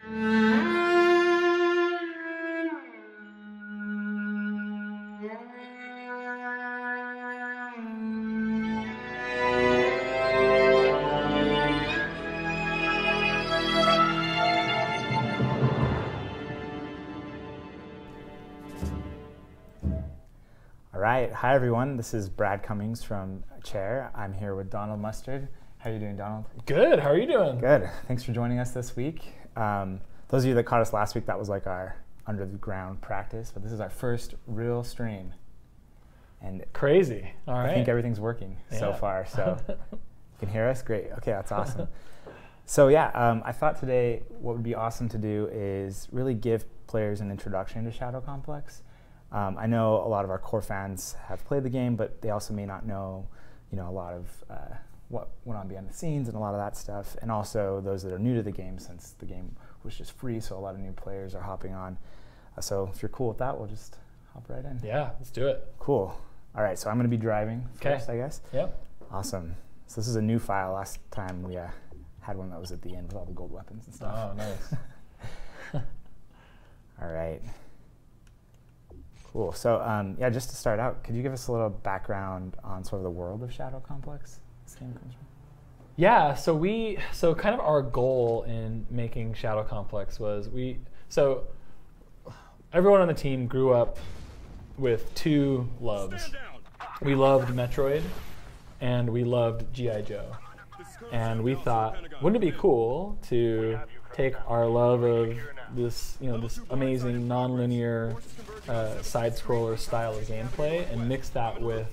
All right, hi everyone. This is Brad Cummings from Chair. I'm here with Donald Mustard. How are you doing, Donald? Good. How are you doing? Good. Thanks for joining us this week. Those of you that caught us last week, that was like our under the ground practice, but this is our first real stream. And crazy. All right. I think everything's working so far. So you can hear us? Great. Okay, that's awesome. So yeah, I thought today what would be awesome to do is really give players an introduction to Shadow Complex. I know a lot of our core fans have played the game, but they also may not know, a lot of what went on behind the scenes and a lot of that stuff. And also those that are new to the game, since the game was just free, so a lot of new players are hopping on. So if you're cool with that, we'll just hop right in. Yeah, let's do it. Cool. All right, so I'm going to be driving first, I guess. Yep. Awesome. So this is a new file. Last time we had one that was at the end with all the gold weapons and stuff. Oh, nice. All right. Cool. So yeah, just to start out, could you give us a little background on sort of the world of Shadow Complex this game comes from? Yeah, so kind of our goal in making Shadow Complex was so everyone on the team grew up with two loves. We loved Metroid and we loved G.I. Joe. And we thought, wouldn't it be cool to take our love of this, this amazing non-linear side-scroller style of gameplay and mix that with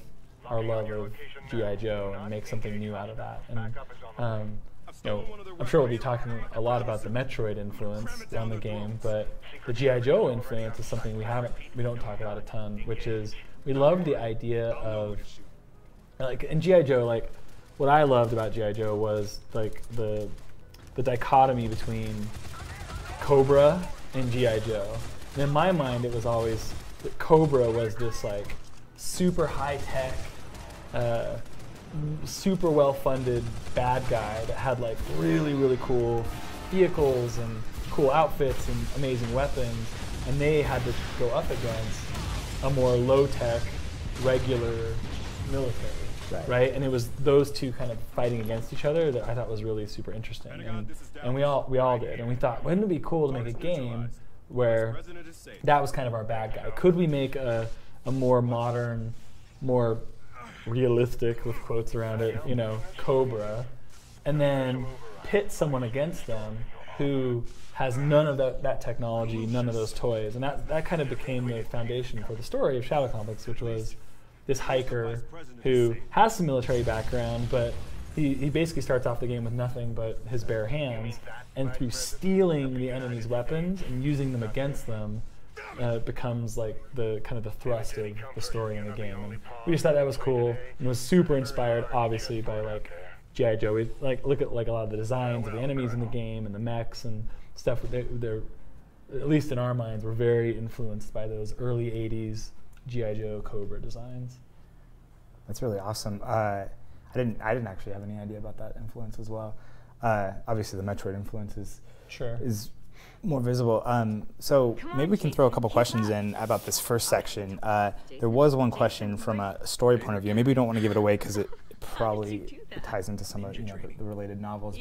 our love of G.I. Joe and make something new out of that. And I'm sure we'll be talking a lot about the Metroid influence on the game, but the G.I. Joe influence is something we don't talk about a ton, which is we love the idea of in G.I. Joe, what I loved about G.I. Joe was the dichotomy between Cobra and G.I. Joe. And in my mind, it was always that Cobra was this super high-tech, super well-funded bad guy that had really, really cool vehicles and cool outfits and amazing weapons, and they had to go up against a more low-tech, regular military. Right, and it was those two kind of fighting against each other that I thought was really super interesting, and we all did, and we thought, wouldn't it be cool to make a game where that was kind of our bad guy? Could we make a more modern, more realistic, with quotes around it, Cobra, and then pit someone against them who has none of that technology, none of those toys, and that kind of became the foundation for the story of Shadow Complex, which was this hiker who has some military background, but he basically starts off the game with nothing but his bare hands, and through stealing the enemy's weapons and using them against them, becomes the kind of the thrust of the story in the game. And we just thought that was cool, and was super inspired, obviously, by G.I. Joe. We look at a lot of the designs of the enemies in the game and the mechs and stuff. They're at least in our minds, were very influenced by those early '80s G.I. Joe Cobra designs. That's really awesome. I didn't actually have any idea about that influence as well. Obviously, the Metroid influence is more visible. So maybe we can throw a couple questions in about this first section. There was one question from a story point of view. Maybe we don't want to give it away because it probably ties into some of the related novels.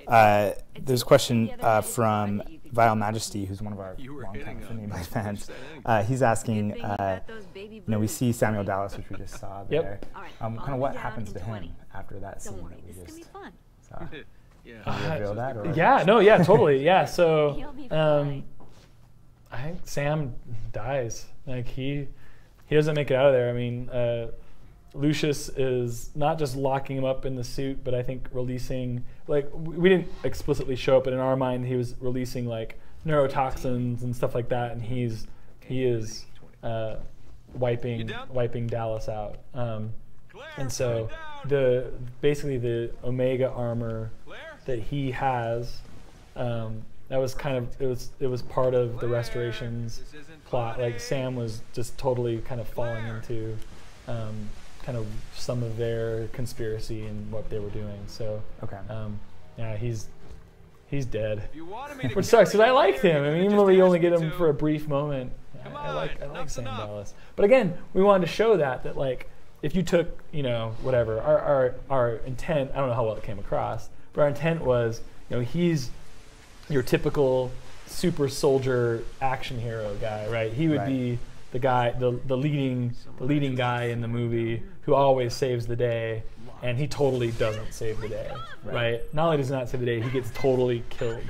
But there's a question from Vile Majesty, who's one of our longtime Finley fans. He's asking, we see Samuel Dallas, which we just saw there. Kind of what happens to him after that scene that we just saw? Can you reveal that? Or? Yeah, totally. Yeah, so I think Sam dies. He doesn't make it out of there. I mean, Lucius is not just locking him up in the suit, but I think releasing, we didn't explicitly show it, but in our mind he was releasing neurotoxins and stuff like that, and he is wiping Dallas out. And so basically the Omega armor that he has, that was kind of, it was part of the Restoration's plot. Sam was just totally kind of falling into kind of some of their conspiracy and what they were doing. So yeah, He's dead. Which sucks, because I liked him. I mean, even though we only get him for a brief moment, I like Sam Dallas. But again, we wanted to show that like, if you took, you know, whatever, our intent, I don't know how well it came across, but our intent was, you know, he's your typical super soldier action hero guy, right? He would be the guy, the leading guy in the movie who always saves the day, and he totally doesn't save the day, right? Not only does he not save the day, he gets totally killed.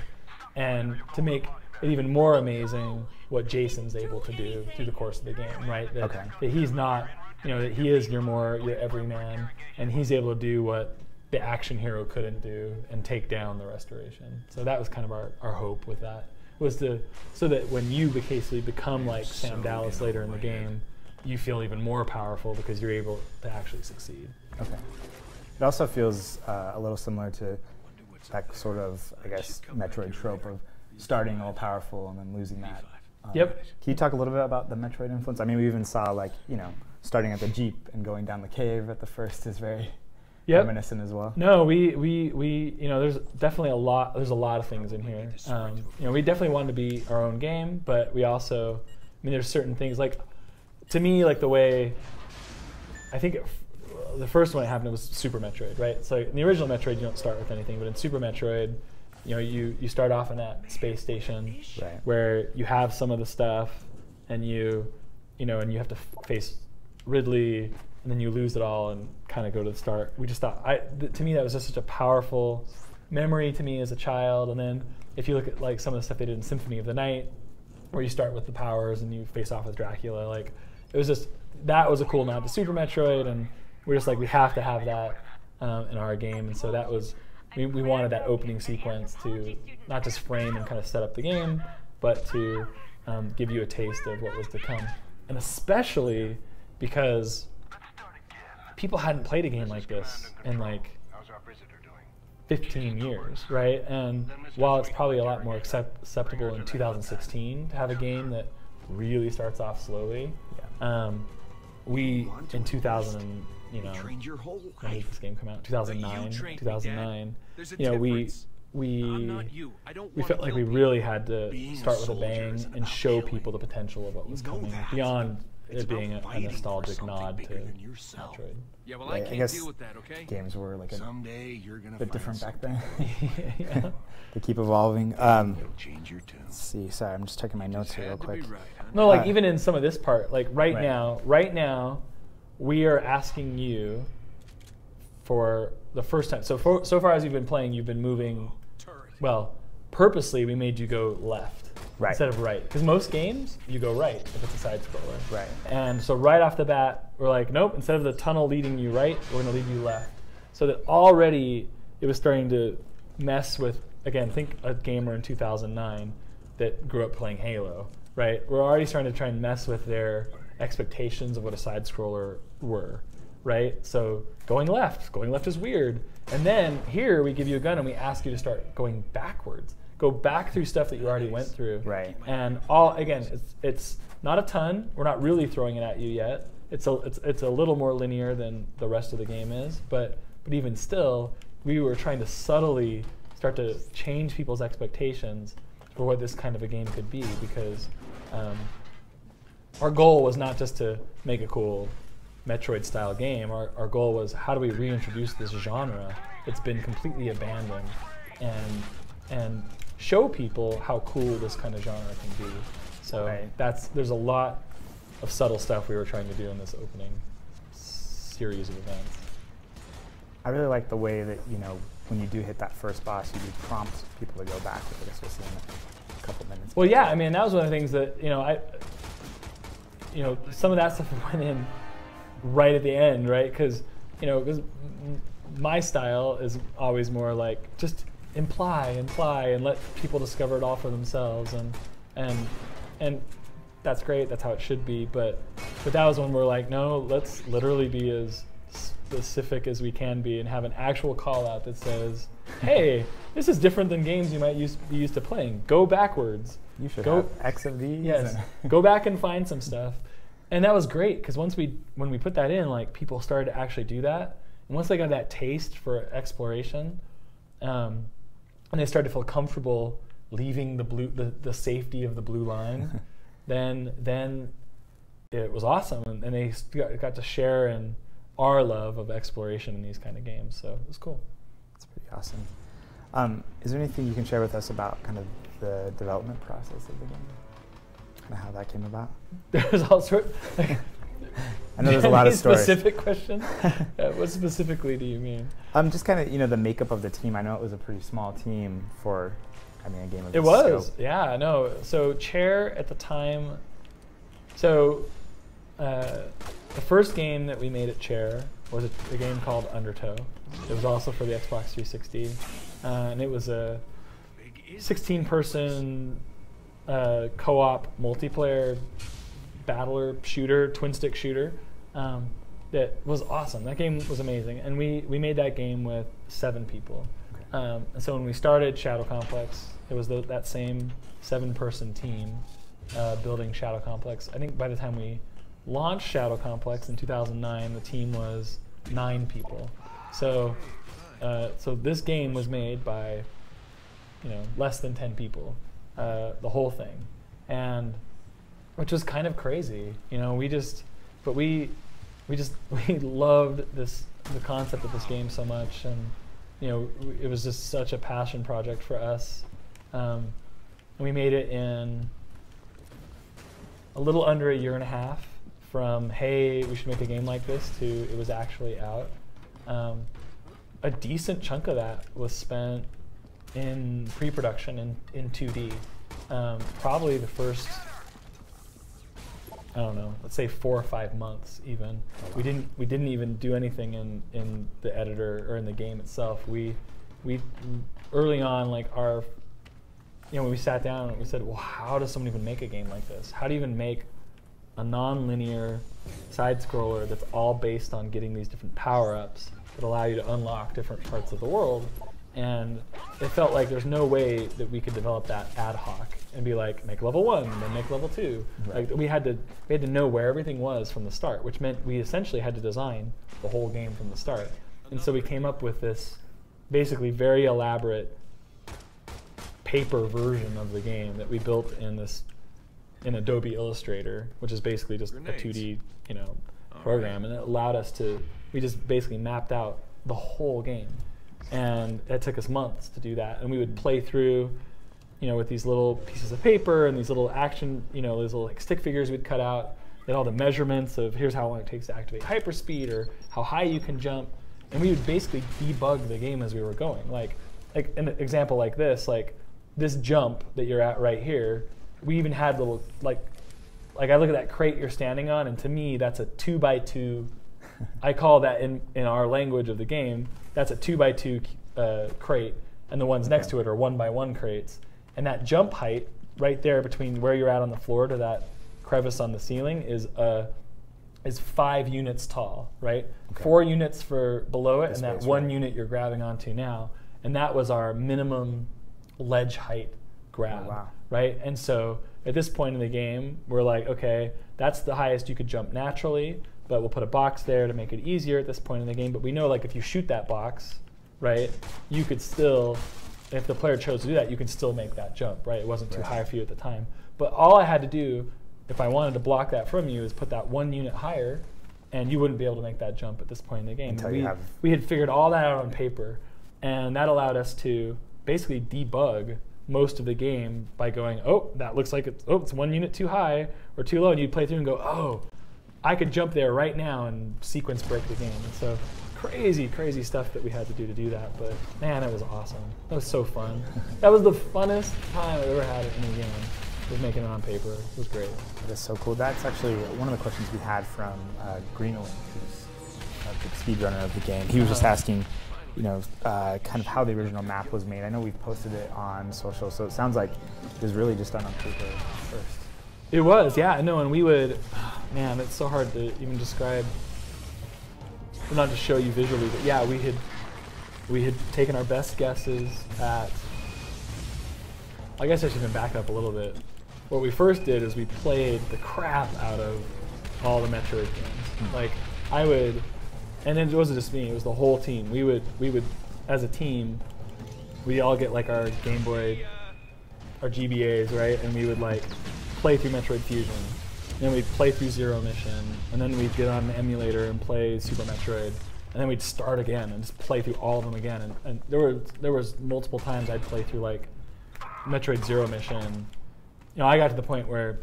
And to make it even more amazing, what Jason's able to do through the course of the game, right? That he's not, you know, that he is your everyman, and he's able to do what the action hero couldn't do and take down the restoration. So that was kind of our hope with that, was so that when you basically become like Sam Dallas later in the game, you feel even more powerful because you're able to actually succeed. Okay. It also feels a little similar to that sort of, I guess, Metroid trope of starting all powerful and then losing that. Yep. Can you talk a little bit about the Metroid influence? I mean, we even saw, like, you know, starting at the Jeep and going down the cave at the first is very reminiscent as well. No, we you know, there's definitely a lot of things in here. You know, we definitely wanted to be our own game, but we also, I mean, there's certain things, like, to me, like the way, I think the first one that happened was Super Metroid, right? So in the original Metroid, you don't start with anything, but in Super Metroid, you know, you start off in that space station where you have some of the stuff, and you know, and you have to face Ridley, and then you lose it all and kind of go to the start. We just thought, to me, that was just such a powerful memory to me as a child. And then if you look at like some of the stuff they did in Symphony of the Night, where you start with the powers and you face off with Dracula, like, it was just, that was a cool nod to Super Metroid, and we're just like, we have to have that in our game. And so that was, we wanted that opening sequence to not just frame and kind of set up the game, but to give you a taste of what was to come. And especially because people hadn't played a game like this in like 15 years, right? And while it's probably a lot more acceptable in 2016 to have a game that really starts off slowly, we in 2000, you know, when did this game come out? 2009. You know, we felt like we really had to start with a bang and show people the potential of what was coming beyond it being a nostalgic nod to Metroid. Yeah, well, I can't deal with that, okay? Games were like a bit different back then. Yeah. They keep evolving. Change your tune. Let's see, sorry, I'm just checking my notes here real quick. No, like even in some of this part, like right now, we are asking you for the first time. So far as you've been playing, you've been moving. Well, purposely we made you go left instead of right, because most games you go right if it's a side scroller. Right. And so right off the bat, we're like, nope. Instead of the tunnel leading you right, we're going to lead you left. So that already it was starting to mess with. Again, think a gamer in 2009 that grew up playing Halo. Right. We're already starting to try and mess with their expectations of what a side scroller were. Right. So going left is weird. And then here we give you a gun and we ask you to start going backwards. Go back through stuff that you already went through. Right. And it's not a ton. We're not really throwing it at you yet. It's a little more linear than the rest of the game is, but even still, we were trying to subtly start to change people's expectations for what this kind of a game could be, because our goal was not just to make a cool Metroid-style game. Our goal was, how do we reintroduce this genre that's been completely abandoned, and show people how cool this kind of genre can be. So there's a lot of subtle stuff we were trying to do in this opening series of events. I really like the way that, you know, when you do hit that first boss, you do prompt people to go back. I guess we'll see in a couple minutes. Well, yeah, I mean, that was one of the things that, some of that stuff went in right at the end, right? Because my style is always more like just imply and let people discover it all for themselves, and that's great. That's how it should be. But that was when we're like, no, let's literally be as specific as we can be and have an actual call out that says, hey, this is different than games you might be used to playing. Go backwards. You should have X of these. Yes. Go back and find some stuff. And that was great, because when we put that in, like, people started to actually do that. And once they got that taste for exploration, and they started to feel comfortable leaving the safety of the blue line, then it was awesome, and they got to share in our love of exploration in these kind of games. So it was cool. That's pretty awesome. Is there anything you can share with us about kind of the development process of the game, and how that came about? There's all sorts. I know there's a lot of stories. Specific question? What specifically do you mean? Just kind of, the makeup of the team. I know it was a pretty small team for, a game of this It was, scope. yeah, no. So Chair at the time, the first game that we made at Chair was a game called Undertow. It was also for the Xbox 360, and it was a 16-person co-op multiplayer battler shooter, twin-stick shooter. That was awesome. That game was amazing, and we made that game with 7 people. Okay. And so when we started Shadow Complex, it was that same 7-person team building Shadow Complex. I think by the time we launched Shadow Complex in 2009, the team was 9 people. So this game was made by less than 10 people, the whole thing, and which was kind of crazy. We loved the concept of this game so much, and it was just such a passion project for us. And we made it in a little under a year and a half from, hey, we should make a game like this, to it was actually out. A decent chunk of that was spent in pre-production in 2D. Probably the first, I don't know, let's say 4 or 5 months even. We didn't even do anything in the editor or in the game itself. We early on, like when we sat down and we said, well, how does someone even make a game like this? How do you even make a non-linear side scroller that's all based on getting these different power-ups that allow you to unlock different parts of the world? And it felt like there's no way that we could develop that ad hoc and be like, make level 1, then make level 2. Right. Like we had to know where everything was from the start, which meant we essentially had to design the whole game from the start. And so we came up with this basically very elaborate paper version of the game that we built in Adobe Illustrator, which is basically just a 2D program, and it allowed us to, we just basically mapped out the whole game. And it took us months to do that. And we would play through, with these little pieces of paper and these little action, these little like stick figures we'd cut out, and all the measurements of here's how long it takes to activate hyperspeed or how high you can jump. And we would basically debug the game as we were going. Like an example like this jump that you're at right here, we even had little, like I look at that crate you're standing on, and to me, that's a 2x2. I call that in our language of the game, that's a 2x2 crate, and the ones next to it are 1x1 crates. And that jump height right there between where you're at on the floor to that crevice on the ceiling is 5 units tall, right? Okay. 4 units for below it, and that 1 unit you're grabbing onto now. And that was our minimum ledge height grab, right? And so at this point in the game, we're like, okay, that's the highest you could jump naturally, but we'll put a box there to make it easier at this point in the game. But we know, like, if you shoot that box, right, you could still, if the player chose to do that, you could still make that jump, right? It wasn't too high for you at the time. But all I had to do, if I wanted to block that from you, is put that 1 unit higher, and you wouldn't be able to make that jump at this point in the game. We had figured all that out on paper, and that allowed us to basically debug most of the game by going, oh, that looks like it's 1 unit too high or too low, and you'd play through and go, oh, I could jump there right now and sequence break the game. And so crazy stuff that we had to do that. But man, it was awesome. That was so fun. That was the funnest time I've ever had in a game, was making it on paper. It was great. That is so cool. That's actually one of the questions we had from Greenland, who's a big speedrunner of the game. He was just asking, kind of how the original map was made. I know we've posted it on social, so it sounds like it was really just done on paper first. It was, yeah. No, and we would, man, it's so hard to even describe, not to show you visually, but yeah, we had taken our best guesses at, I guess I should even back up a little bit. What we first did is we played the crap out of all the Metroid games. Like, I would, and it wasn't just me, it was the whole team. We would, as a team, we all get like our Game Boy, our GBAs, right? And we would like play through Metroid Fusion. And then we'd play through Zero Mission, and then we'd get on an emulator and play Super Metroid, and then we'd start again and just play through all of them again. And there was multiple times I'd play through like Metroid Zero Mission. You know, I got to the point where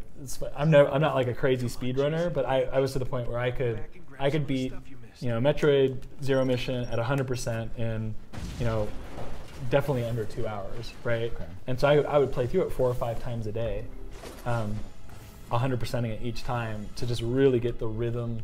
I'm not like a crazy speedrunner, but I was to the point where I could beat, you know, Metroid Zero Mission at 100% in, you know, definitely under 2 hours, right? Okay. And so I would play through it 4 or 5 times a day, 100%ing it each time to just really get the rhythm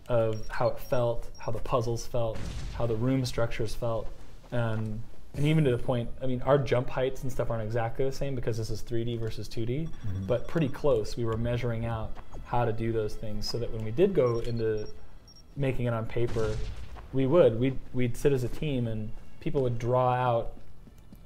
of how it felt, how the puzzles felt, how the room structures felt, and even to the point, I mean, our jump heights and stuff aren't exactly the same because this is 3D versus 2D, but pretty close. We were measuring out how to do those things so that when we did go into making it on paper, we'd sit as a team and people would draw out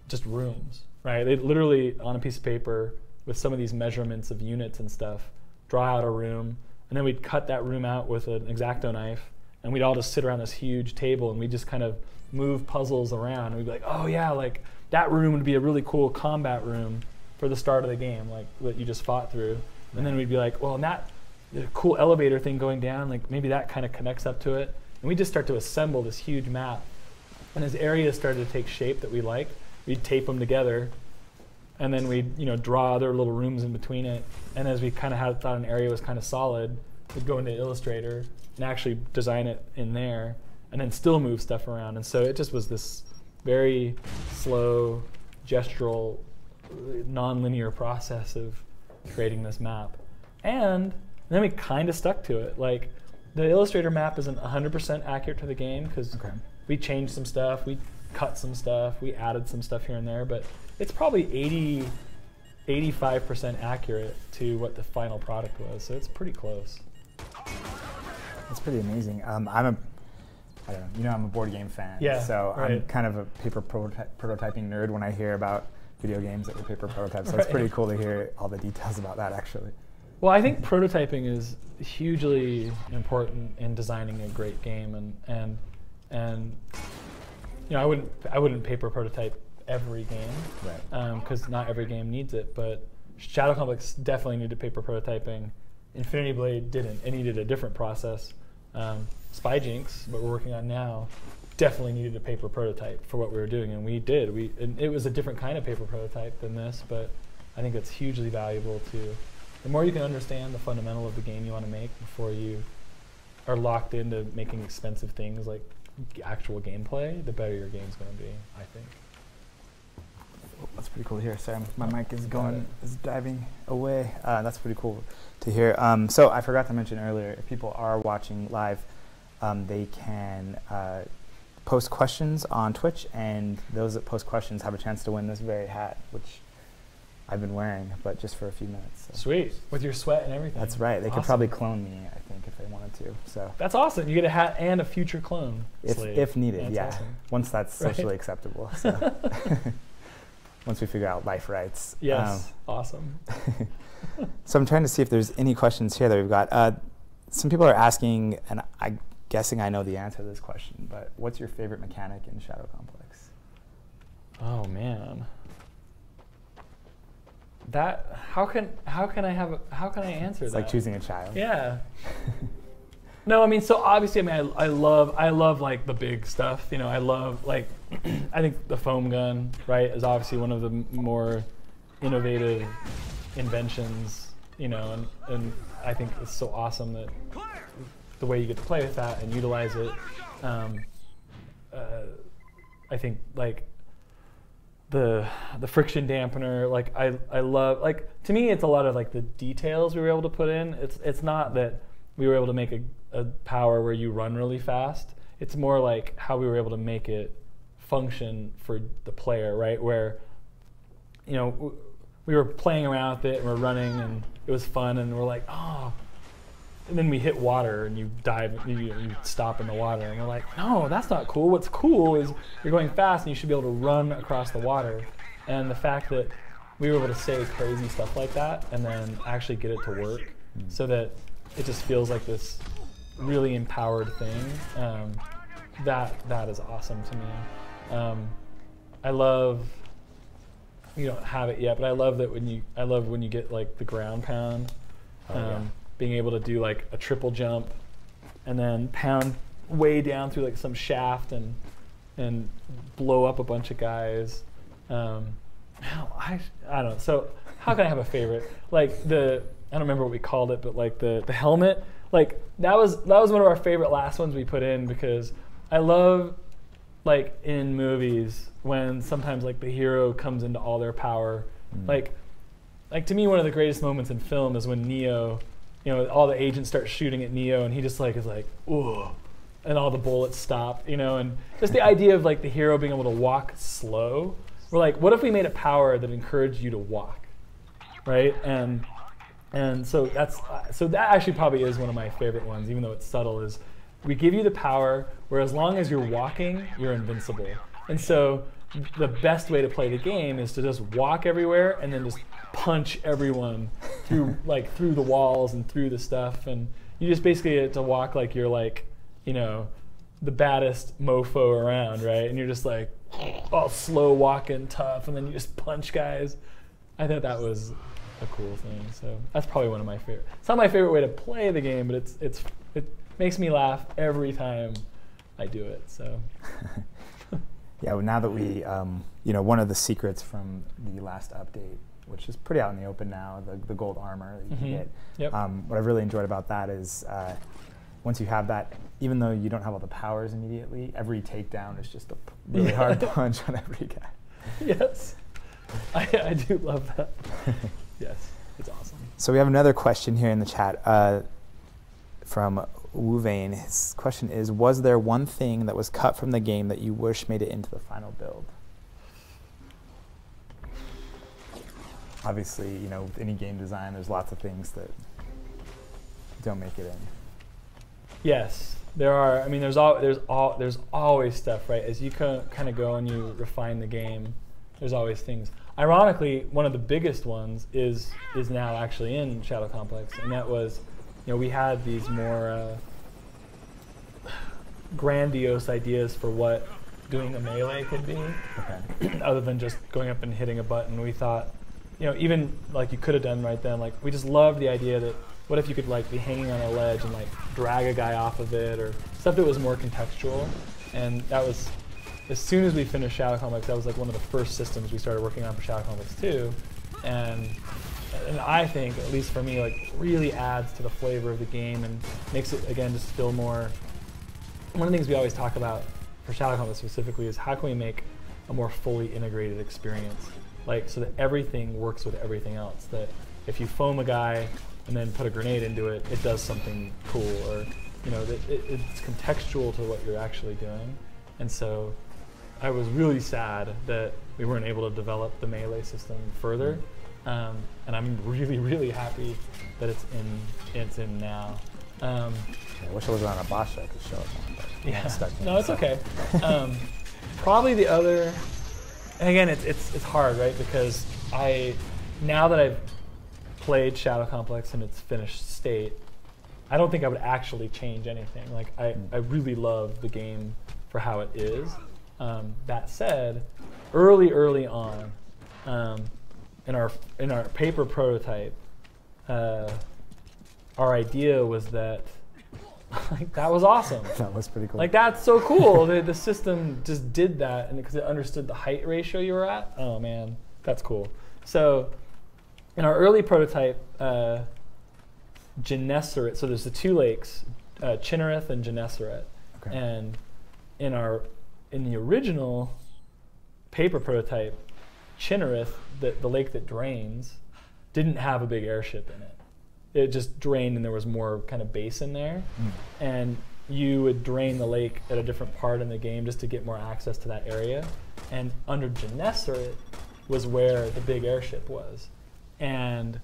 just rooms, right? They'd literally, on a piece of paper with some of these measurements of units and stuff, draw out a room, and then we'd cut that room out with an X-Acto knife, and we'd all just sit around this huge table and we'd just kind of move puzzles around, and we'd be like, oh yeah, like that room would be a really cool combat room for the start of the game, like what you just fought through. And then we'd be like, well, and that cool elevator thing going down, like maybe that kind of connects up to it. And we just start to assemble this huge map. And as areas started to take shape that we liked, we'd tape them together, and then we'd, you know, draw other little rooms in between it. And as we kind of thought an area was kind of solid, we'd go into Illustrator and actually design it in there, and then still move stuff around. And so it just was this very slow, gestural, non-linear process of creating this map. And then we kind of stuck to it. Like, the Illustrator map isn't 100% accurate to the game because we changed some stuff, we cut some stuff, we added some stuff here and there, but it's probably 85% accurate to what the final product was, so it's pretty close. That's pretty amazing. I don't know, you know, I'm a board game fan, so I'm kind of a paper prototyping nerd when I hear about video games that were paper prototypes, so it's pretty cool to hear all the details about that, actually. Well, I think prototyping is hugely important in designing a great game, and you know, I wouldn't paper prototype every game, because not every game needs it. But Shadow Complex definitely needed paper prototyping. Infinity Blade didn't. It needed a different process. Spy Jinx, what we're working on now, definitely needed a paper prototype for what we were doing, and we did. And it was a different kind of paper prototype than this, but I think it's hugely valuable to. The more you can understand the fundamental of the game you want to make before you are locked into making expensive things like actual gameplay, the better your game's going to be, I think. That's pretty cool to hear. Sorry, my mic is diving away. That's pretty cool to hear. So I forgot to mention earlier, if people are watching live, they can post questions on Twitch, and those that post questions have a chance to win this very hat, which I've been wearing, but just for a few minutes. So. Sweet, with your sweat and everything. That's right. They could probably clone me, I think, if they wanted to. So that's awesome. You get a hat and a future clone. If needed, that's awesome. Once that's socially acceptable. So. Once we figure out life rights. Yes, awesome. So I'm trying to see if there's any questions here that we've got. Some people are asking, and I'm guessing I know the answer to this question, but what's your favorite mechanic in Shadow Complex? Oh man. That how can I answer that? It's like choosing a child. Yeah. No, I mean, so obviously, I mean, I love like the big stuff. You know, I love like I think the foam gun, right, is obviously one of the more innovative inventions. You know, and I think it's so awesome that the way you get to play with that and utilize it. I think like the friction dampener, like I love, like, to me it's a lot of like the details we were able to put in. It's not that we were able to make a power where you run really fast. It's more like how we were able to make it function for the player, right? Where, you know, we were playing around with it and we're running and it was fun and we're like, oh, and then we hit water and you dive, you stop in the water and we're like, no, that's not cool. What's cool is you're going fast and you should be able to run across the water. And the fact that we were able to say crazy stuff like that and then actually get it to work so that it just feels like this really empowered thing, that is awesome to me. I love. You don't have it yet, but I love that when you get like the ground pound, being able to do like a triple jump, and then pound way down through like some shaft and blow up a bunch of guys. I don't know. So how can I have a favorite? Like I don't remember what we called it, but like the helmet, like that was one of our favorite last ones we put in, because I love like in movies when sometimes like the hero comes into all their power. Like to me, one of the greatest moments in film is when Neo, all the agents start shooting at Neo, and he just like is like, ooh, and all the bullets stop, and just the idea of like the hero being able to walk slow. We're like, what if we made a power that encouraged you to walk, right? And so that actually probably is one of my favorite ones, even though it's subtle. Is we give you the power where as long as you're walking, you're invincible. And so the best way to play the game is to just walk everywhere and then just punch everyone through the walls and through the stuff, and you just basically get to walk like you're like, the baddest mofo around, right? And you're just like all slow walking, tough, and then you just punch guys. I thought that was a cool thing. So that's probably one of my favorite. It's not my favorite way to play the game, but it makes me laugh every time I do it. So. Yeah, well, now that we, one of the secrets from the last update, which is pretty out in the open now, the gold armor that you can get. Yep. What I've really enjoyed about that is once you have that, even though you don't have all the powers immediately, every takedown is just a really hard punch on every guy. Yes, I do love that. Yes, it's awesome. So we have another question here in the chat from Wu Vane. His question is, was there one thing that was cut from the game that you wish made it into the final build? Obviously, with any game design, there's lots of things that don't make it in. Yes, there are. I mean, there's always stuff, right? As you kind of go and you refine the game, there's always things. Ironically, one of the biggest ones is now actually in Shadow Complex, and that was, we had these more grandiose ideas for what doing a melee could be, other than just going up and hitting a button. We thought, even like you could have done right then, like we just loved the idea that what if you could like be hanging on a ledge and like drag a guy off of it, or stuff that was more contextual. And that was, as soon as we finished Shadow Complex, that was like one of the first systems we started working on for Shadow Complex 2. And I think, at least for me, like really adds to the flavor of the game and makes it, again, just feel more. One of the things we always talk about for Shadow Complex specifically is how can we make a more fully integrated experience, like so that everything works with everything else. That if you foam a guy and then put a grenade into it, it does something cool, or that it's contextual to what you're actually doing. And so I was really sad that we weren't able to develop the melee system further. And I'm really, really happy that it's in now. I wish I was on a boss so I could show it more, but yeah. No, it's okay. Probably the other, and again, it's hard, right? Because now that I've played Shadow Complex in its finished state, I don't think I would actually change anything. Like I really love the game for how it is. That said, early on, in our paper prototype, our idea was that like that was awesome. That was pretty cool. Like that's so cool. The system just did that, and because it understood the height ratio you were at. Oh man, that's cool. So in our early prototype, Gennesaret. So there's the two lakes, Chinnereth and Gennesaret, and in the original paper prototype, Chinnereth, the lake that drains, didn't have a big airship in it. It just drained and there was more kind of basin there. And you would drain the lake at a different part in the game just to get more access to that area. And under Gennesaret was where the big airship was. And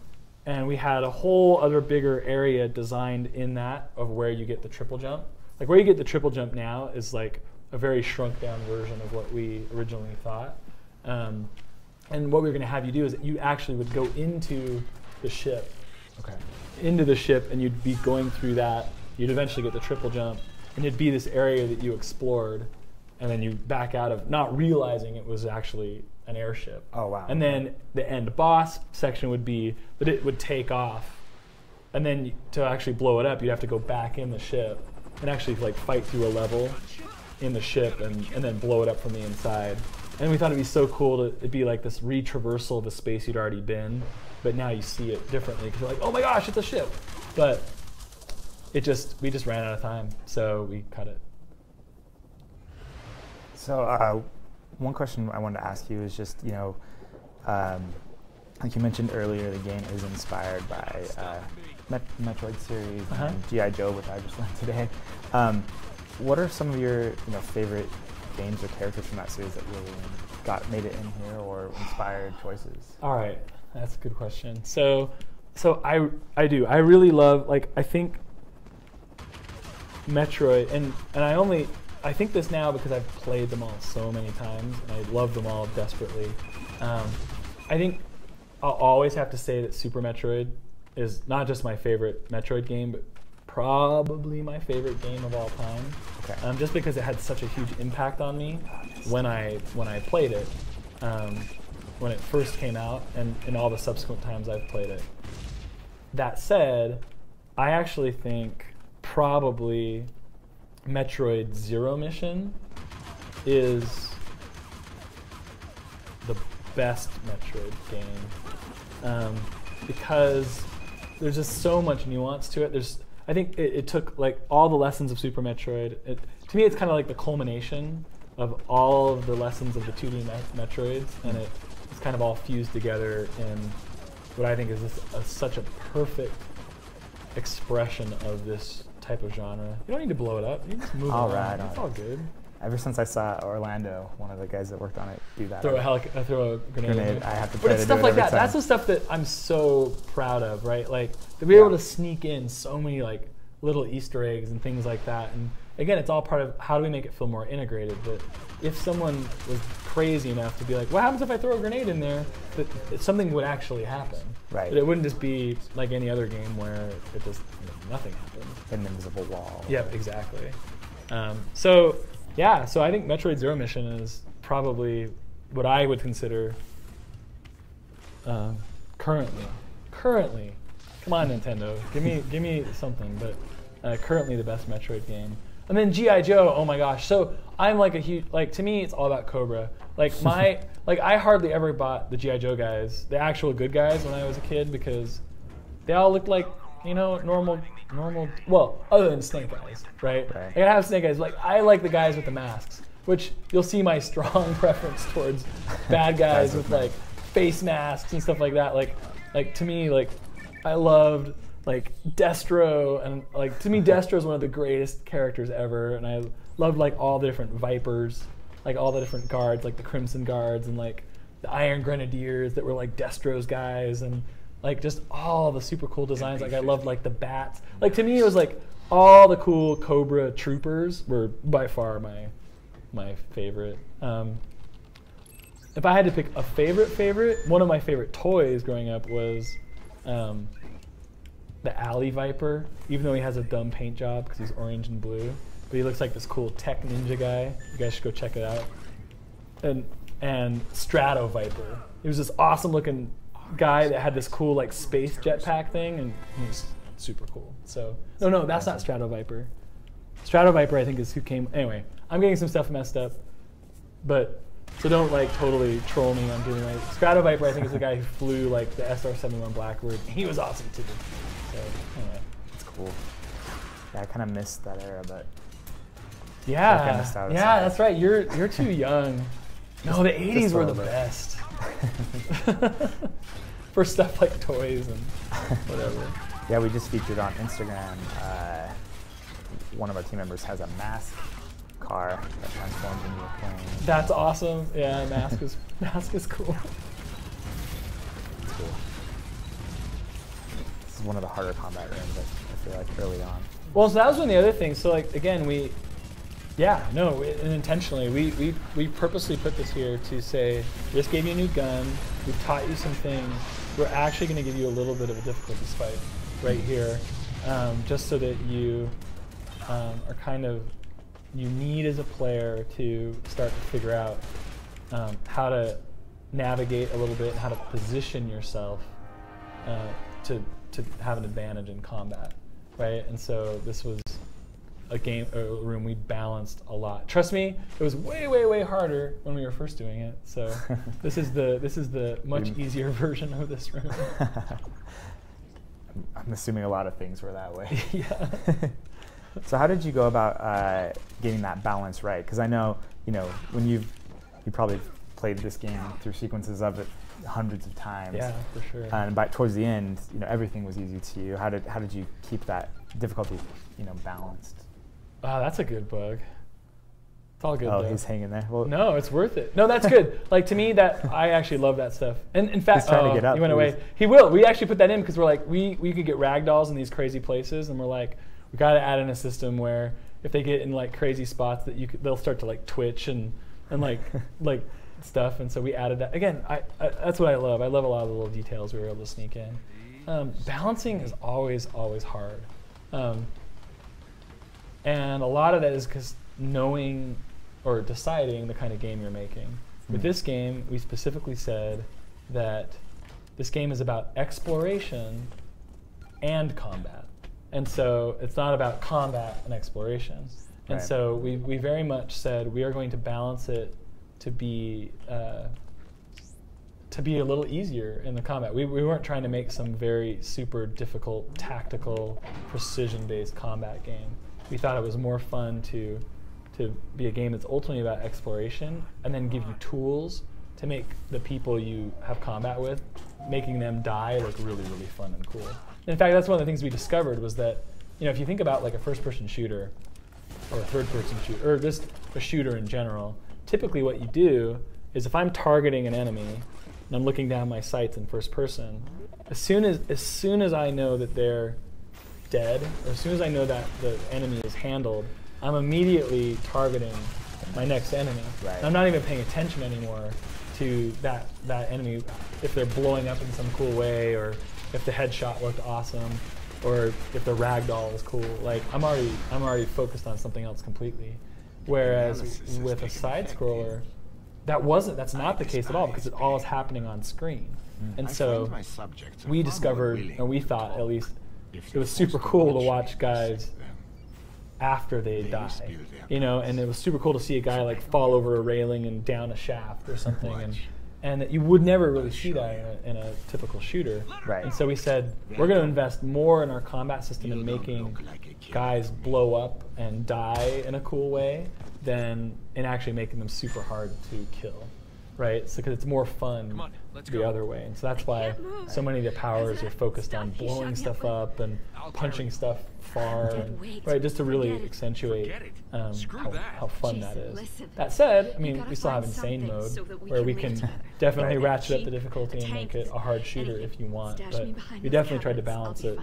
we had a whole other bigger area designed in that of where you get the triple jump. Like where you get the triple jump now is like a very shrunk down version of what we originally thought. And what we were going to have you do is that you actually would go into the ship, into the ship, and you'd be going through that. You'd eventually get the triple jump, and it'd be this area that you explored. and then you back out of not realizing it was actually an airship. Oh wow! And then the end boss section would be that it would take off, and then to actually blow it up, you'd have to go back in the ship and actually like fight through a level in the ship and then blow it up from the inside. And we thought it'd be so cool to it'd be like this retraversal of a space you'd already been, but now you see it differently because you're like, oh my gosh, it's a ship. But we just ran out of time, so we cut it. So one question I wanted to ask you is just, you know, like you mentioned earlier, the game is inspired by Metroid series and G.I. Joe, which I just learned today. What are some of your favorite games or characters from that series that really made it in here or inspired choices? All right, that's a good question. So I do. I really love, like, I think Metroid, and I think this now because I've played them all so many times and I love them all desperately. I think I'll always have to say that Super Metroid is not just my favorite Metroid game, but probably my favorite game of all time. Okay. Just because it had such a huge impact on me when I played it, when it first came out, and in all the subsequent times I've played it. That said, I actually think probably Metroid Zero Mission is the best Metroid game because there's just so much nuance to it. I think it took like all the lessons of Super Metroid. To me, it's kind of like the culmination of all of the lessons of the 2D Metroids, and it's kind of all fused together in what I think is such a perfect expression of this type of genre. You don't need to blow it up. You just move it on. It's all good. Ever since I saw Orlando, one of the guys that worked on it, do that. Throw a grenade. I have to. But it's stuff like that. That's the stuff that I'm so proud of, right? Like to be able to sneak in so many like little Easter eggs and things like that. And again, it's all part of how do we make it feel more integrated. That if someone was crazy enough to be like, what happens if I throw a grenade in there? That something would actually happen. Right. That it wouldn't just be like any other game where it just nothing happens. An invisible wall. Yep, exactly. So I think Metroid Zero Mission is probably what I would consider currently. Come on, Nintendo, give me something. But currently the best Metroid game. And then G.I. Joe. Oh my gosh. So I'm like a huge to me it's all about Cobra. Like I hardly ever bought the G.I. Joe guys, the actual good guys, when I was a kid because they all looked like normal. Well, other than Snake Eyes, right? I gotta have Snake Eyes. Like I like the guys with the masks, which you'll see my strong preference towards bad guys with like face masks and stuff like that. Like to me, like I loved like Destro, and like to me Destro is one of the greatest characters ever, and I loved like all the different Vipers, like all the different guards, like the Crimson Guards and like the Iron Grenadiers that were like Destro's guys, and like just all the super cool designs. Like I loved like the bats. Like to me it was like all the cool Cobra troopers were by far my favorite. If I had to pick a favorite, one of my favorite toys growing up was the Alley Viper, even though he has a dumb paint job because he's orange and blue. But he looks like this cool tech ninja guy. You guys should go check it out. And Strato Viper. He was this awesome looking guy that had this cool like space jetpack thing, and he was super cool. So no, that's not Strato Viper. Strato Viper I think is who came. Anyway, I'm getting some stuff messed up, but so don't like totally troll me on doing right. Strato Viper I think is the guy who flew like the SR-71 Blackbird. He was awesome too. So anyway, it's cool. Yeah, I kind of missed that era, but yeah, that's right. You're too young. No, the 80s were the best. For stuff like toys and whatever. Yeah, we just featured on Instagram. One of our team members has a mask car that transforms into a plane. That's awesome. Yeah, mask is cool. It's cool. This is one of the harder combat rooms, I feel like, early on. Well, so that was one of the other things. So like again, and intentionally, we purposely put this here to say, we just gave you a new gun, we've taught you some things, we're actually going to give you a little bit of a difficulty spike right here, just so that you are kind of you need as a player to start to figure out how to navigate a little bit and how to position yourself to have an advantage in combat, right? And so this was a room we balanced a lot. Trust me, it was way harder when we were first doing it. So this is the much easier version of this room. I'm assuming a lot of things were that way. Yeah. So how did you go about getting that balance right? Because I know, when you probably played this game through sequences of it hundreds of times. Yeah, for sure. And towards the end, everything was easy to you. How did you keep that difficulty, balanced? Wow, that's a good bug. It's all good. Oh, though. He's hanging there. Well, no, it's worth it. No, that's good. Like to me, I actually love that stuff. And in fact, he's trying to get up. He went away. He will. We actually put that in because we're like, we could get ragdolls in these crazy places, and we're like, we got to add in a system where if they get in like crazy spots that they'll start to like twitch and like like stuff. And so we added that. Again, that's what I love. I love a lot of the little details we were able to sneak in. Balancing is always hard. And a lot of that is because knowing or deciding the kind of game you're making. With this game, we specifically said that this game is about exploration and combat. And so it's not about combat and exploration. And so we very much said we are going to balance it to be a little easier in the combat. We weren't trying to make some very super difficult, tactical, precision-based combat game. We thought it was more fun to be a game that's ultimately about exploration and then give you tools to make the people you have combat with, making them die look really fun and cool. In fact, that's one of the things we discovered was that, if you think about like a first-person shooter or a third-person shooter or just a shooter in general, typically what you do is if I'm targeting an enemy and I'm looking down my sights in first person, as soon as I know that they're dead, or as soon as I know that the enemy is handled, I'm immediately targeting my next enemy. Right. I'm not even paying attention anymore to that enemy if they're blowing up in some cool way, or if the headshot looked awesome, or if the ragdoll is cool. Like I'm already focused on something else completely. Whereas with a side scroller, that's not the case at all because it all is happening on screen. And so we discovered, and we thought at least, it was super cool to watch guys after they die, and it was super cool to see a guy like fall over a railing and down a shaft or something, and you would never really see that in a typical shooter. Right. And so we said we're going to invest more in our combat system in making guys blow up and die in a cool way than in actually making them super hard to kill. Right, so because it's more fun the other way, and so that's why so many of the powers are focused on blowing stuff up and punching stuff far, right, just to really accentuate how fun that is. That said, I mean, we still have insane mode where we can definitely ratchet up the difficulty and make it a hard shooter if you want, but we definitely tried to balance it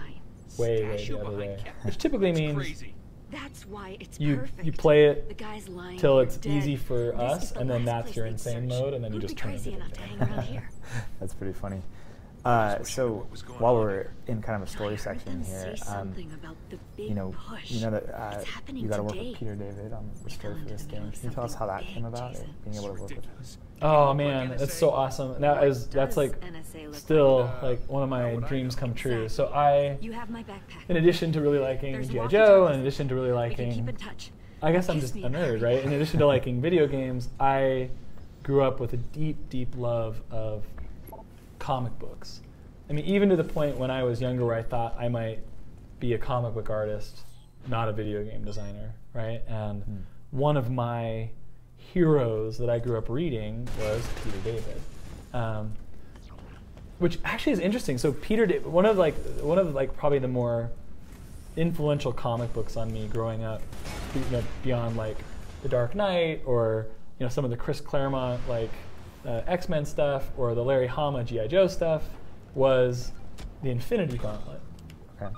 way the other way, which typically means that's why it's you play it till it's easy for us, and then that's your insane mode, and then you just turn it into That's pretty funny. So while we're in kind of a story section here, you know that you got to work with Peter David on the story for this game. Can you tell us how that came about, being able to work with him? Oh man, that's so awesome. That's like still like one of my dreams come true. So in addition to really liking G.I. Joe, and in addition to really liking, I guess I'm just a nerd, right? In addition to liking video games, I grew up with a deep love of comic books. I mean, even to the point when I was younger where I thought I might be a comic book artist, not a video game designer, right? And one of my heroes that I grew up reading was Peter David, which actually is interesting. So Peter David, one of probably the more influential comic books on me growing up, beyond like The Dark Knight or some of the Chris Claremont X-Men stuff or the Larry Hama G.I. Joe stuff, was the Infinity Gauntlet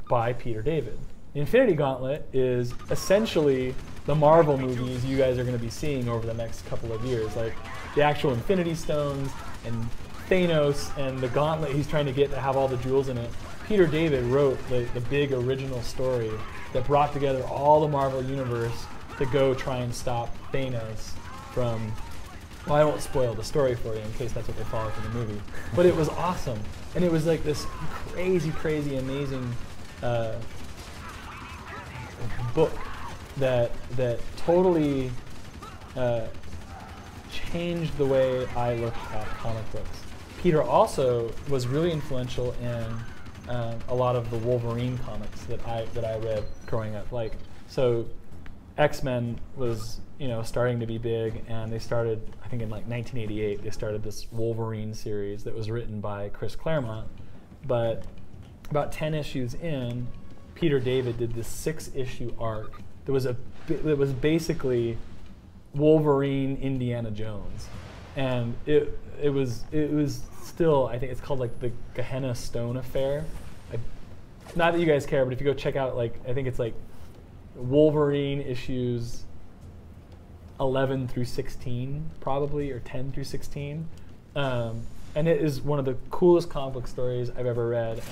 by Peter David. The Infinity Gauntlet is essentially the Marvel movies you guys are going to be seeing over the next couple of years, like the actual Infinity Stones and Thanos and the gauntlet he's trying to get to have all the jewels in it. Peter David wrote the big original story that brought together all the Marvel universe to go try and stop Thanos from. Well, I won't spoil the story for you in case that's what they follow from the movie. But it was awesome, and it was like this crazy, crazy, amazing book that totally changed the way I looked at comic books. Peter also was really influential in a lot of the Wolverine comics that I read growing up. Like, so X-Men was starting to be big, and they started, I think in like 1988, they started this Wolverine series that was written by Chris Claremont. But about 10 issues in, Peter David did this 6-issue arc that was basically Wolverine Indiana Jones, and it was still, I think it's called like the Gehenna Stone Affair. Not that you guys care, but if you go check out, like, I think it's like Wolverine issues 11 through 16 probably, or 10 through 16, and it is one of the coolest comic book stories I've ever read.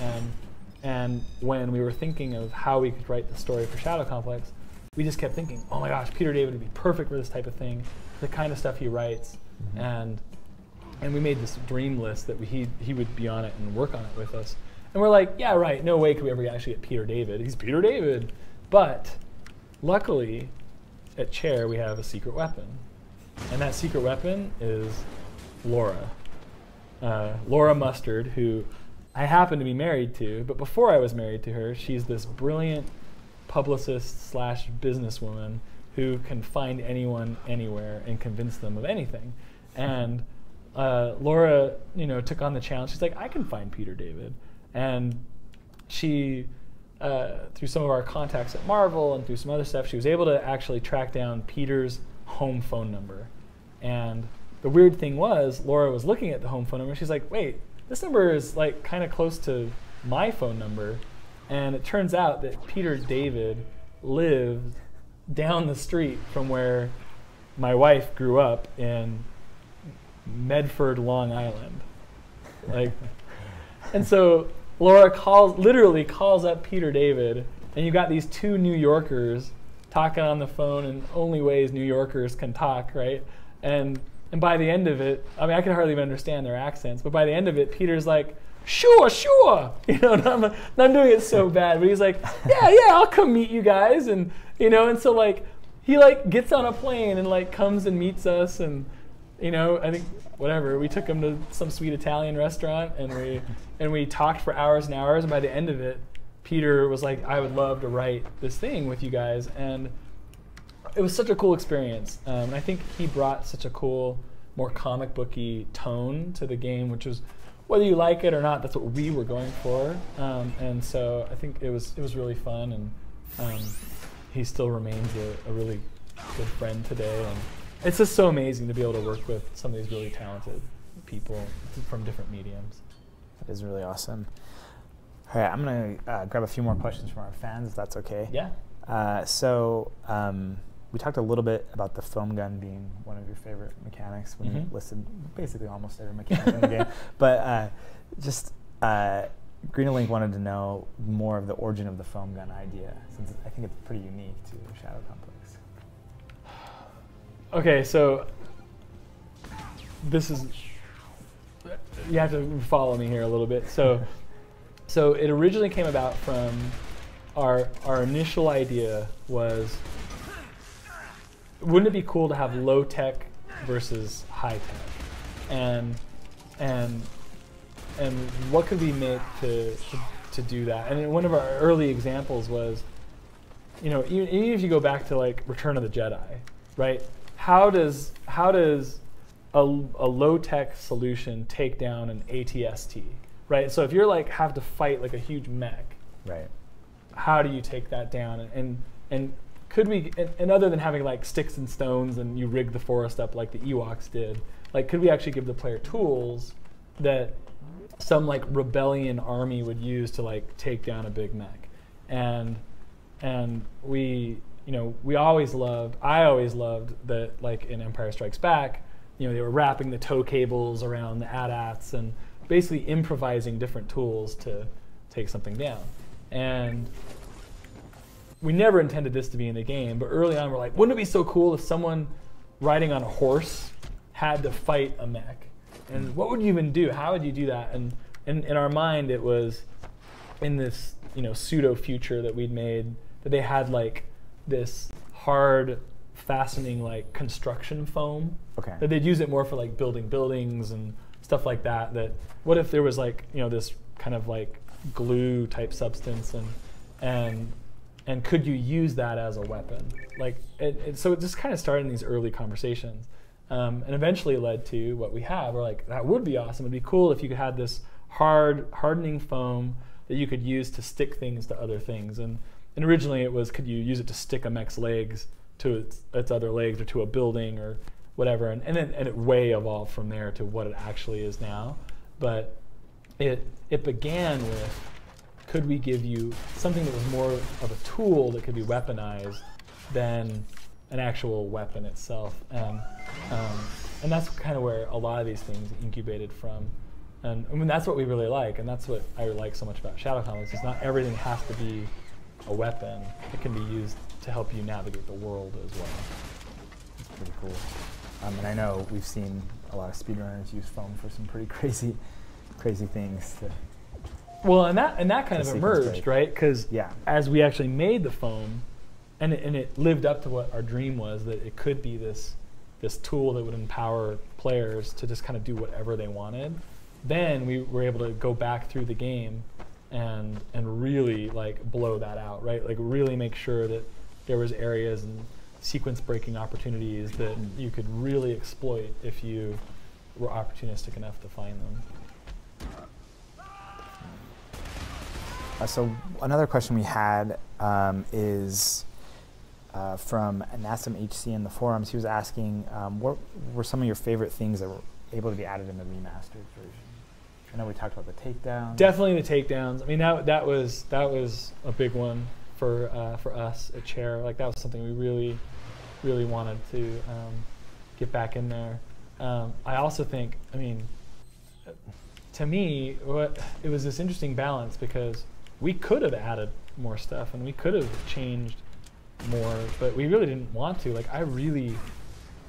And when we were thinking of how we could write the story for Shadow Complex, we just kept thinking, oh my gosh, Peter David would be perfect for this type of thing, the kind of stuff he writes. And we made this dream list that he would be on it and work on it with us. And we're like, yeah, right, no way could we ever actually get Peter David. He's Peter David. But luckily, at Chair, we have a secret weapon. And that secret weapon is Laura. Laura Mustard, who I happen to be married to, but before I was married to her, she's this brilliant publicist / businesswoman who can find anyone anywhere and convince them of anything. And Laura, took on the challenge. She's like, I can find Peter David. And she, through some of our contacts at Marvel and through some other stuff, she was able to actually track down Peter's home phone number. And the weird thing was, Laura was looking at the home phone number. She's like, wait, this number is like kind of close to my phone number. And it turns out that Peter David lived down the street from where my wife grew up in Medford, Long Island. And so Laura literally calls up Peter David, and you got these two New Yorkers talking on the phone in only ways New Yorkers can talk, right? And by the end of it, I mean, I can hardly even understand their accents, but by the end of it, Peter's like, sure, and I'm doing it so bad, but he's like, yeah, I'll come meet you guys, and and so like he like gets on a plane and like comes and meets us, and I think whatever, we took him to some sweet Italian restaurant, and we talked for hours and hours, and by the end of it, Peter was like, I would love to write this thing with you guys, and it was such a cool experience. And I think he brought such a cool, more comic booky tone to the game, which was, whether you like it or not, that's what we were going for. And so I think it was really fun, and he still remains a really good friend today. And it's just so amazing to be able to work with some of these really talented people from different mediums. That is really awesome. All right, I'm going to grab a few more questions from our fans, if that's okay. Yeah. We talked a little bit about the foam gun being one of your favorite mechanics when you listed basically almost every mechanic in the game. But Green Link wanted to know more of the origin of the foam gun idea, since I think it's pretty unique to Shadow Complex. Okay, so this is, you have to follow me here a little bit. So it originally came about from our initial idea was, wouldn't it be cool to have low tech versus high tech, and what could we make to do that? And one of our early examples was, even if you go back to like Return of the Jedi, right? How does a low tech solution take down an ATST, right? So if you're like have to fight like a huge mech, right? How do you take that down? And could we, and other than having like sticks and stones and you rig the forest up like the Ewoks did, like could we actually give the player tools that some like rebellion army would use to like take down a big mech? And we always loved, I always loved that, like in Empire Strikes Back, they were wrapping the tow cables around the AT-ATs and basically improvising different tools to take something down. And we never intended this to be in the game, but early on we're like, wouldn't it be so cool if someone riding on a horse had to fight a mech? And what would you even do? How would you do that? And in our mind, it was in this pseudo future that we'd made, that they had like this hard fastening like construction foam. Okay. That they'd use it more for like building buildings and stuff like that. That what if there was like this kind of like glue type substance, and could you use that as a weapon? Like so it just kind of started in these early conversations, and eventually led to what we have. We're like, that would be awesome. It'd be cool if you could have this hardening foam that you could use to stick things to other things. And originally it was, could you use it to stick a mech's legs to its other legs or to a building or whatever. And it way evolved from there to what it actually is now. But it began with, could we give you something that was more of a tool that could be weaponized than an actual weapon itself? And that's kind of where a lot of these things incubated from. And I mean, that's what we really like, and that's what I like so much about Shadow Complex, is not everything has to be a weapon. It can be used to help you navigate the world as well. It's pretty cool. And I know we've seen a lot of speedrunners use foam for some pretty crazy things. Well, and that kind of emerged, right? Because as we actually made the foam, and it lived up to what our dream was, that it could be this tool that would empower players to just kind of do whatever they wanted. Then we were able to go back through the game and really like blow that out, right? Like really make sure that there was areas and sequence breaking opportunities that you could really exploit if you were opportunistic enough to find them. So another question we had is from Nassim HC in the forums. He was asking, what were some of your favorite things that were able to be added in the remastered version? I know we talked about the takedowns. Definitely the takedowns. I mean, that was a big one for us at Chair. Like that was something we really wanted to get back in there. I also think, I mean, to me, it was this interesting balance, because we could have added more stuff and we could have changed more, but we really didn't want to. Like, I really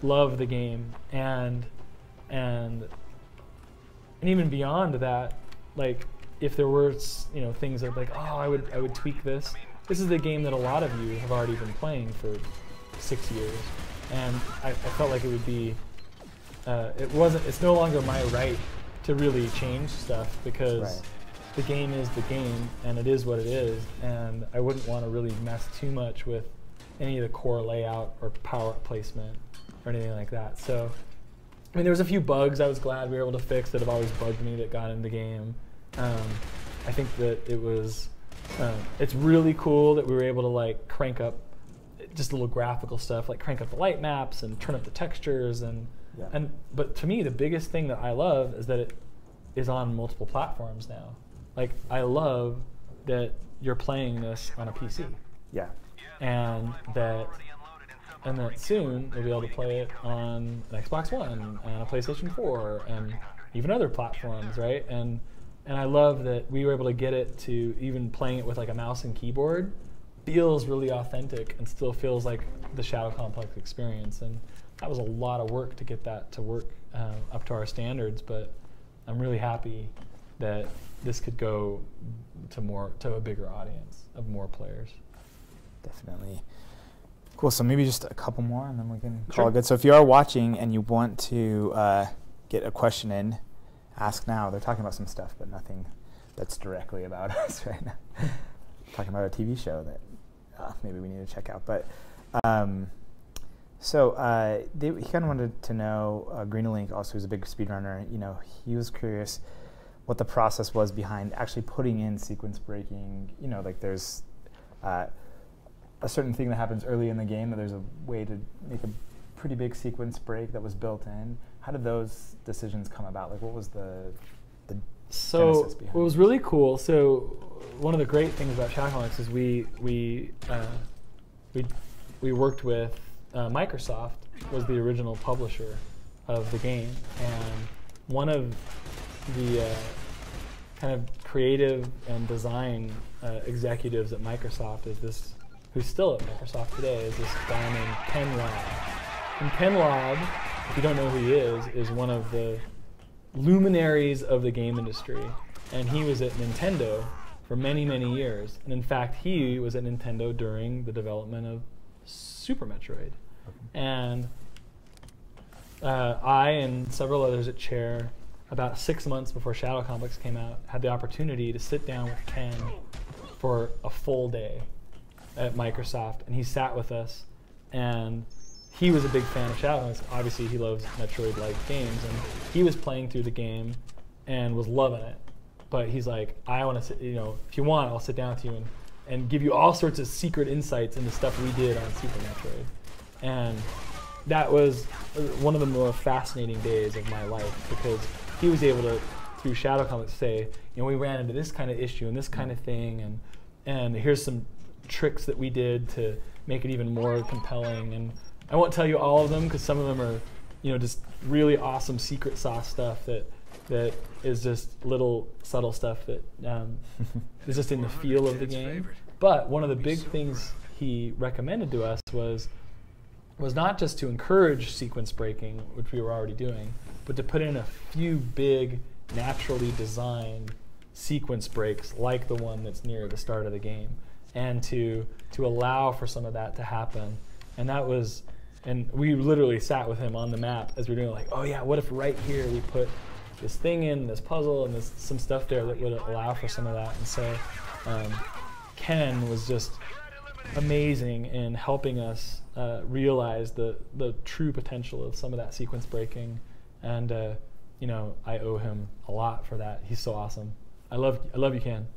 love the game, and even beyond that, like if there were things that like, oh, I would tweak this. This is the game that a lot of you have already been playing for 6 years, and I felt like it would be it's no longer my right to really change stuff, because the game is the game and it is what it is, and I wouldn't want to really mess too much with any of the core layout or power placement or anything like that. So I mean, there was a few bugs I was glad we were able to fix that have always bugged me that got in the game. I think that it was, it's really cool that we were able to like crank up just little graphical stuff, like crank up the light maps and turn up the textures, but to me the biggest thing that I love is that it is on multiple platforms now. Like, I love that you're playing this on a PC. Yeah. And that soon you'll be able to play it on an Xbox One and a PlayStation 4 and even other platforms, right? And I love that we were able to get it to even playing it with like a mouse and keyboard feels really authentic and still feels like the Shadow Complex experience. And that was a lot of work to get that to work up to our standards, but I'm really happy that this could go to a bigger audience of more players. Definitely. Cool, so maybe just a couple more and then we can call it good. So if you are watching and you want to get a question in, ask now. They're talking about some stuff, but nothing that's directly about us right now. Talking about a TV show that maybe we need to check out. But he kind of wanted to know, Greenalink also is a big speedrunner, he was curious what the process was behind actually putting in sequence breaking. Like there's a certain thing that happens early in the game that there's a way to make a pretty big sequence break that was built in. How did those decisions come about? Like, what was the genesis behind what was really cool, so one of the great things about Shadow Complex is we worked with Microsoft, was the original publisher of the game, and one of the kind of creative and design executives at Microsoft is this who's still at Microsoft today, is this guy named Ken Lobb. And Ken Lobb, if you don't know who he is one of the luminaries of the game industry. And he was at Nintendo for many, many years. And in fact, he was at Nintendo during the development of Super Metroid. And I and several others at Chair, about 6 months before Shadow Complex came out, had the opportunity to sit down with Ken for a full day at Microsoft. And he sat with us, and he was a big fan of Shadow Complex. Obviously, he loves Metroid-like games, and he was playing through the game and was loving it. But he's like, I want to sit, if you want, I'll sit down with you and give you all sorts of secret insights into stuff we did on Super Metroid. And that was one of the more fascinating days of my life, because he was able to, through Shadow Complex, say, we ran into this kind of issue and this kind of thing, and here's some tricks that we did to make it even more compelling. And I won't tell you all of them, because some of them are, just really awesome secret sauce stuff that is just little subtle stuff that is just in the feel of the game. But one of the big things he recommended to us was not just to encourage sequence breaking, which we were already doing, but to put in a few big, naturally designed sequence breaks like the one that's near the start of the game, and to allow for some of that to happen. And that was, and we literally sat with him on the map as we were doing, like, oh yeah, what if right here we put this thing in, this puzzle, and there's some stuff there that would allow for some of that. And so Ken was just amazing in helping us realize the true potential of some of that sequence breaking. And I owe him a lot for that. He's so awesome. I love you, Ken.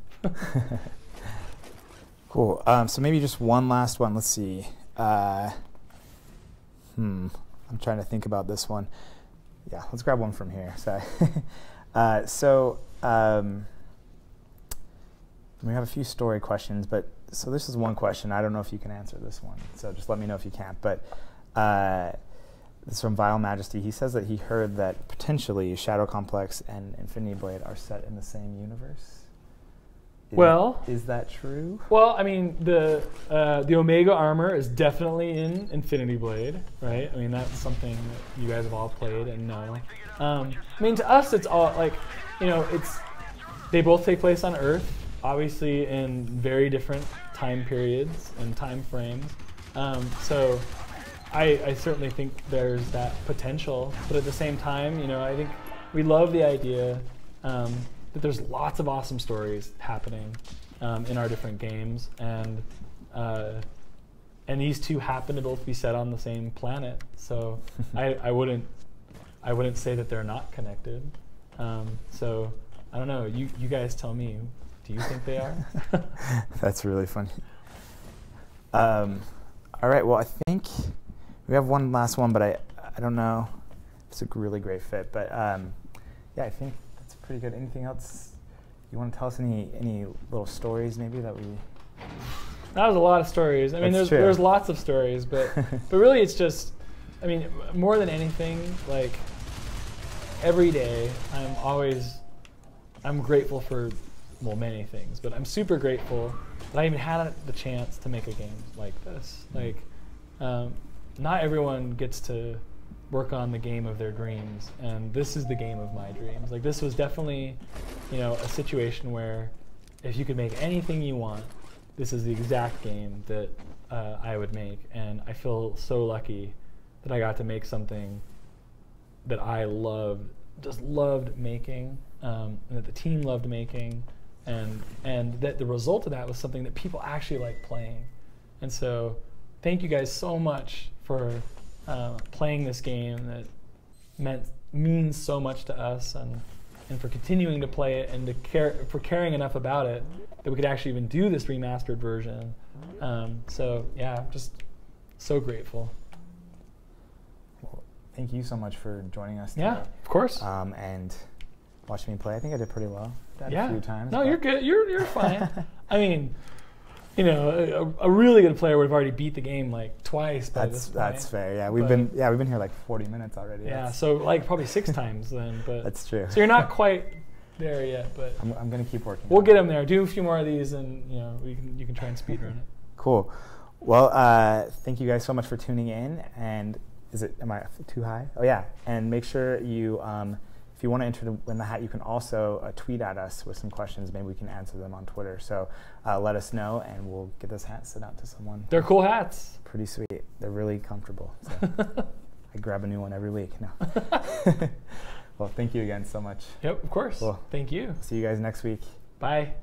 Cool. So maybe just one last one. Let's see. I'm trying to think about this one. Yeah, let's grab one from here. Sorry. We have a few story questions, but so this is one question. I don't know if you can answer this one, so just let me know if you can't. But this is from Vile Majesty. He says that he heard that potentially Shadow Complex and Infinity Blade are set in the same universe. Is that true? Well, I mean, the Omega armor is definitely in Infinity Blade, right? I mean, that's something that you guys have all played and know. I mean, to us, it's all like, they both take place on Earth, obviously in very different time periods and time frames. So I certainly think there's that potential, but at the same time, I think we love the idea that there's lots of awesome stories happening in our different games, and these two happen to both be set on the same planet. So I wouldn't say that they're not connected. So I don't know. You guys tell me. Do you think they are? That's really funny. All right. Well, I think we have one last one, but I don't know. It's a really great fit, but yeah, I think that's pretty good. Anything else you want to tell us? Any little stories maybe that we? That was a lot of stories. I mean, there's lots of stories, but really it's just, I mean, more than anything, like every day I'm grateful for, well, many things, but I'm super grateful that I even had the chance to make a game like this. Like, not everyone gets to work on the game of their dreams, and this is the game of my dreams. Like, this was definitely, a situation where if you could make anything you want, this is the exact game that I would make, and I feel so lucky that I got to make something that I just loved making, and that the team loved making, and that the result of that was something that people actually like playing. And so thank you guys so much for playing this game that means so much to us, and for continuing to play it, and for caring enough about it that we could actually even do this remastered version. So yeah, just so grateful. Well, thank you so much for joining us today. Yeah, of course. And watching me play. I think I did pretty well. Yeah. A few times. No, you're good. You're fine. I mean, a really good player would have already beat the game like twice by this point. That's fair. Yeah, we've been here like 40 minutes already. Yeah, so like probably 6 times then. But that's true. So you're not quite there yet, but I'm gonna keep working. We'll get them there. Do a few more of these, and you can try and speedrun it. Cool. Well, thank you guys so much for tuning in. And am I too high? Oh yeah. And make sure you, if you want to enter to win the hat, you can also tweet at us with some questions. Maybe we can answer them on Twitter. So let us know, and we'll get this hat sent out to someone. They're cool hats. Pretty sweet. They're really comfortable. So I grab a new one every week. No. Well, thank you again so much. Yep, of course. Cool. Thank you. See you guys next week. Bye.